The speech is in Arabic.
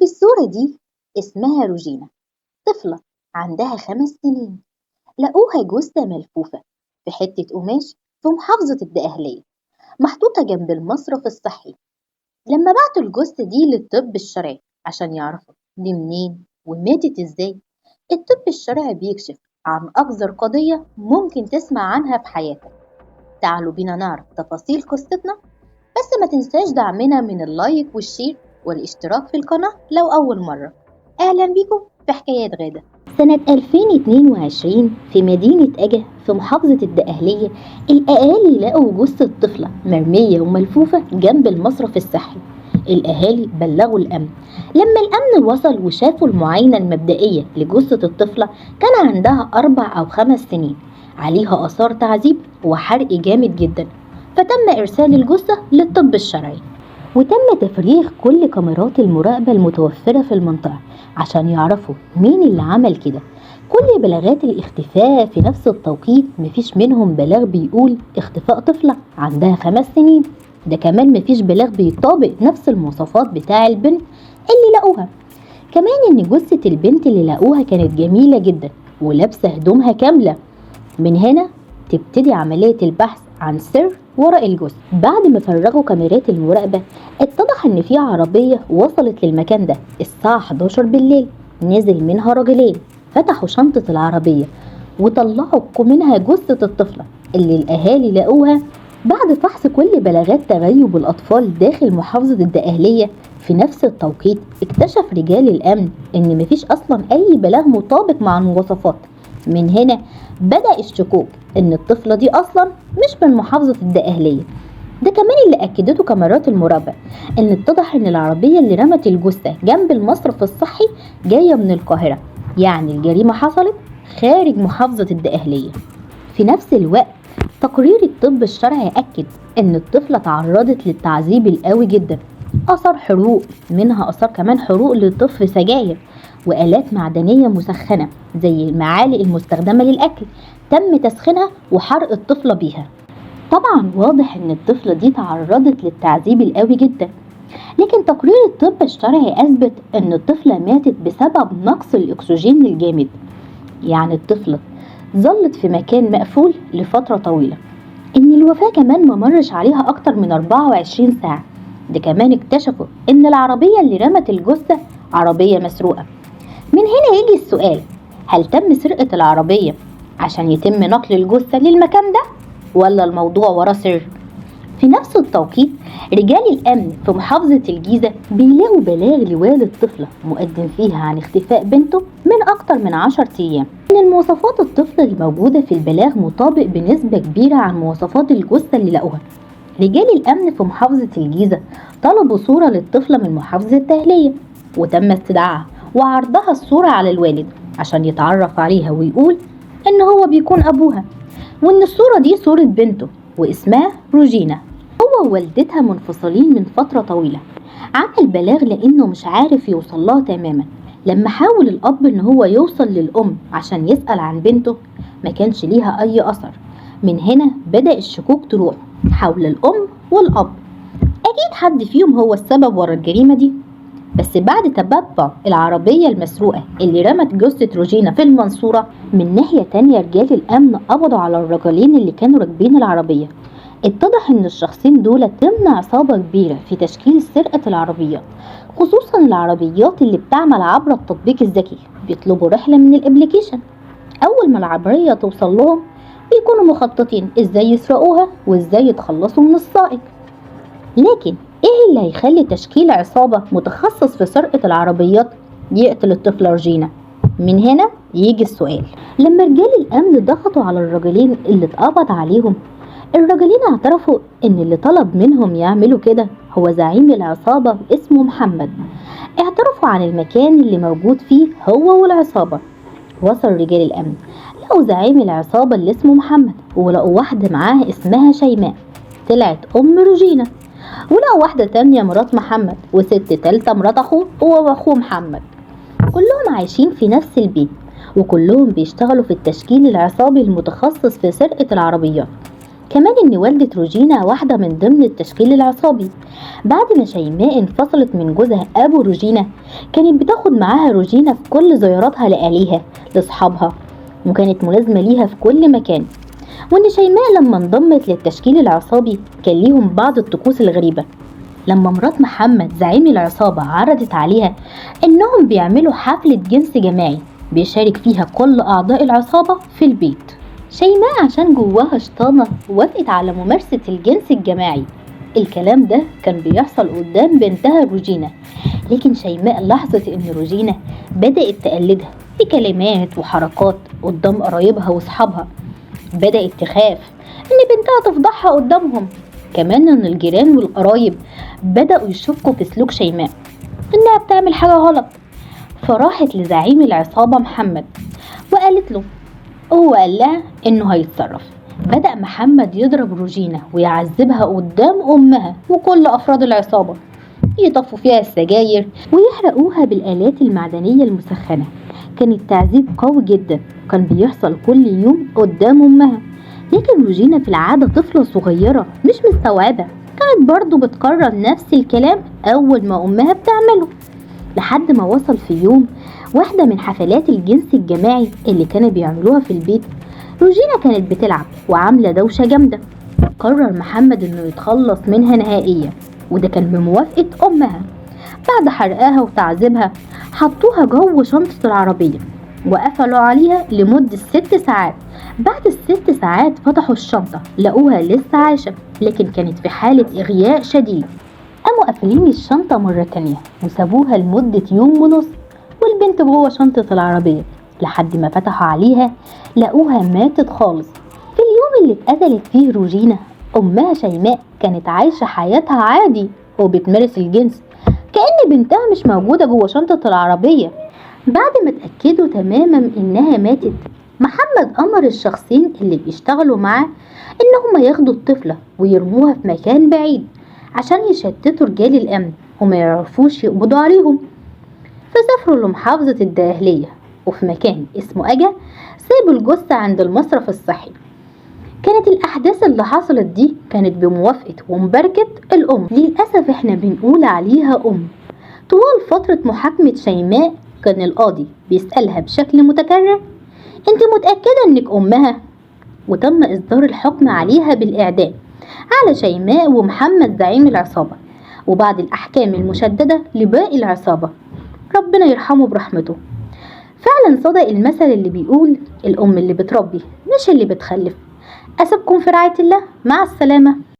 في الصورة دي اسمها روجينا، طفلة عندها 5 سنين. لقوها جثة ملفوفة في حتة قماش في محافظة الدقهلية، محطوطة جنب المصرف الصحي. لما بعتوا الجثة دي للطب الشرعي عشان يعرفوا دي منين وماتت ازاي، الطب الشرعي بيكشف عن أقذر قضية ممكن تسمع عنها في حياتك. تعالوا بينا نعرف تفاصيل قصتنا، بس ما تنساش دعمنا من اللايك والشير والاشتراك في القناة لو أول مرة. أهلا بيكم في حكايات غادة. سنة 2022 في مدينة أجا في محافظة الدقهلية، الأهالي لقوا جثة طفلة مرمية وملفوفة جنب المصرف الصحي. الأهالي بلغوا الأمن. لما الأمن وصل وشافوا المعاينة المبدئية لجثة الطفلة، كان عندها 4 أو 5 سنين، عليها آثار تعذيب وحرق جامد جدا. فتم إرسال الجثة للطب الشرعي، وتم تفريغ كل كاميرات المراقبة المتوفرة في المنطقة عشان يعرفوا مين اللي عمل كده. كل بلاغات الاختفاء في نفس التوقيت، مفيش منهم بلاغ بيقول اختفاء طفلة عندها 5 سنين. ده كمان مفيش بلاغ بيطابق نفس المواصفات بتاع البنت اللي لقوها. كمان ان جثة البنت اللي لقوها كانت جميلة جدا ولابسة هدومها كاملة. من هنا تبتدي عملية البحث عن سر وراء الجثة. بعد ما فرغوا كاميرات المراقبة، اتضح ان في عربية وصلت للمكان ده الساعة 11 بالليل. نزل منها راجلين، فتحوا شنطة العربية وطلعوا منها جثة الطفلة اللي الاهالي لقوها. بعد فحص كل بلاغات تغيب الاطفال داخل محافظة الدقهلية في نفس التوقيت، اكتشف رجال الامن ان مفيش اصلا اي بلاغ مطابق مع المواصفات. من هنا بدأ الشكوك ان الطفلة دي اصلا مش من محافظة الدقهلية. ده كمان اللي اكدته كاميرات المراقبة، ان اتضح ان العربية اللي رمت الجثة جنب المصرف الصحي جاية من القاهرة، يعني الجريمة حصلت خارج محافظة الدقهلية. في نفس الوقت تقرير الطب الشرعي أكد ان الطفلة تعرضت للتعذيب القوي جدا. اثر حروق، منها اثار كمان حروق لطفل سجاير وآلات معدنية مسخنة زي المعالق المستخدمة للأكل، تم تسخينها وحرق الطفلة بيها. طبعا واضح ان الطفلة دي تعرضت للتعذيب القوي جدا. لكن تقرير الطب الشرعي أثبت ان الطفلة ماتت بسبب نقص الأكسجين الجامد، يعني الطفلة ظلت في مكان مقفول لفترة طويلة. ان الوفاة كمان ممرش عليها اكتر من 24 ساعة. ده كمان اكتشفوا ان العربية اللي رمت الجثة عربية مسروقة. من هنا يجي السؤال، هل تم سرقة العربية عشان يتم نقل الجثة للمكان ده، ولا الموضوع وراه سر؟ في نفس التوقيت رجال الأمن في محافظة الجيزة بيلاقوا بلاغ لوالد طفلة مقدم فيها عن اختفاء بنته من أكتر من 10 أيام. إن المواصفات الطفلة الموجودة في البلاغ مطابق بنسبة كبيرة عن مواصفات الجثة اللي لقوها. رجال الأمن في محافظة الجيزة طلبوا صورة للطفلة من محافظة الدقهلية، وتم استدعائها وعرضها الصورة على الوالد عشان يتعرف عليها ويقول إن هو بيكون أبوها، وإن الصورة دي صورة بنته واسمها روجينا. هو ووالدتها منفصلين من فترة طويلة. عمل بلاغ لأنه مش عارف يوصلها تماما. لما حاول الأب إن هو يوصل للأم عشان يسأل عن بنته، ما كانش ليها أي أثر. من هنا بدأ الشكوك تروح حول الأم والأب. أكيد حد فيهم هو السبب ورا الجريمة دي. بس بعد تتبع العربية المسروقة اللي رمت جثة روجينا في المنصورة، من ناحية تانية رجال الأمن قبضوا على الرجلين اللي كانوا راكبين العربية. اتضح ان الشخصين دول ضمن عصابة كبيرة في تشكيل سرقة العربيات، خصوصا العربيات اللي بتعمل عبر التطبيق الذكي. بيطلبوا رحلة من الابليكيشن، اول ما العربية توصل لهم بيكونوا مخططين ازاي يسرقوها وازاي يتخلصوا من السائق. لكن ايه اللي هيخلي تشكيل عصابة متخصص في سرقة العربيات يقتل الطفلة روجينا؟ من هنا يجي السؤال. لما رجال الامن ضغطوا على الرجلين اللي اتقبض عليهم، الرجلين اعترفوا ان اللي طلب منهم يعملوا كده هو زعيم العصابة اسمه محمد. اعترفوا عن المكان اللي موجود فيه هو والعصابة. وصل رجال الامن لقوا زعيم العصابة اللي اسمه محمد، ولقوا واحدة معاه اسمها شيماء طلعت ام روجينا، ولقوا واحدة تانية مرات محمد، وست تالتة مرات اخوه واخوه محمد. كلهم عايشين في نفس البيت، وكلهم بيشتغلوا في التشكيل العصابي المتخصص في سرقة العربيات. كمان إن والدة روجينا واحدة من ضمن التشكيل العصابي. بعد ما شيماء انفصلت من جوزها أبو روجينا، كانت بتاخد معاها روجينا في كل زياراتها لأهليها لأصحابها، وكانت ملازمة ليها في كل مكان. وإن شيماء لما انضمت للتشكيل العصابي كان ليهم بعض الطقوس الغريبة. لما مرات محمد زعيم العصابة عرضت عليها إنهم بيعملوا حفلة جنس جماعي بيشارك فيها كل أعضاء العصابة في البيت، شيماء عشان جواها شطانة وافقت على ممارسة الجنس الجماعي. الكلام ده كان بيحصل قدام بنتها روجينا، لكن شيماء لاحظت إن روجينا بدأت تقلدها في كلمات وحركات قدام قرايبها وصحابها. بدأت تخاف إن بنتها تفضحها قدامهم. كمان إن الجيران والقرايب بدأوا يشكوا في سلوك شيماء إنها بتعمل حاجة غلط. فراحت لزعيم العصابة محمد وقالت له، هو قال لها إنه هيتصرف. بدأ محمد يضرب روجينا ويعذبها قدام أمها وكل أفراد العصابة، يطفوا فيها السجاير ويحرقوها بالآلات المعدنية المسخنة. كان التعذيب قوي جدا، كان بيحصل كل يوم قدام أمها. لكن روجينا في العادة طفلة صغيرة مش مستوعبة، كانت برضو بتكرر نفس الكلام أول ما أمها بتعمله، لحد ما وصل في يوم واحدة من حفلات الجنس الجماعي اللي كانوا بيعملوها في البيت. روجينا كانت بتلعب وعاملة دوشة جامدة. قرر محمد إنه يتخلص منها نهائيا، وده كان بموافقة أمها. بعد حرقها وتعذيبها حطوها جوه شنطة العربية وقفلوا عليها لمدة 6 ساعات. بعد ال6 ساعات فتحوا الشنطة لقوها لسه عايشة، لكن كانت في حالة إغياء شديد. قاموا قافلين الشنطة مرة تانية وسابوها لمدة يوم ونص والبنت جوه شنطة العربية، لحد ما فتحوا عليها لقوها ماتت خالص. في اليوم اللي اتقتلت فيه روجينا، أمها شيماء كانت عايشة حياتها عادي وبتمارس الجنس كأن بنتها مش موجودة جوه شنطة العربية. بعد ما اتأكدوا تماما إنها ماتت، محمد أمر الشخصين اللي بيشتغلوا معاه إنهم ياخدوا الطفلة ويرموها في مكان بعيد عشان يشتتوا رجال الأمن وما يعرفوش يقبضوا عليهم. فسافروا لمحافظة الدقهلية، وفي مكان اسمه أجا سابوا الجثة عند المصرف الصحي. كانت الأحداث اللي حصلت دي كانت بموافقة ومباركة الأم. للأسف احنا بنقول عليها أم. طوال فترة محاكمة شيماء كان القاضي بيسألها بشكل متكرر، انت متأكدة انك أمها؟ وتم إصدار الحكم عليها بالإعدام على شيماء ومحمد زعيم العصابة، وبعد الأحكام المشددة لباقي العصابة. ربنا يرحمه برحمته. فعلا صدق المثل اللي بيقول الأم اللي بتربي مش اللي بتخلف. أسيبكم في رعاية الله، مع السلامة.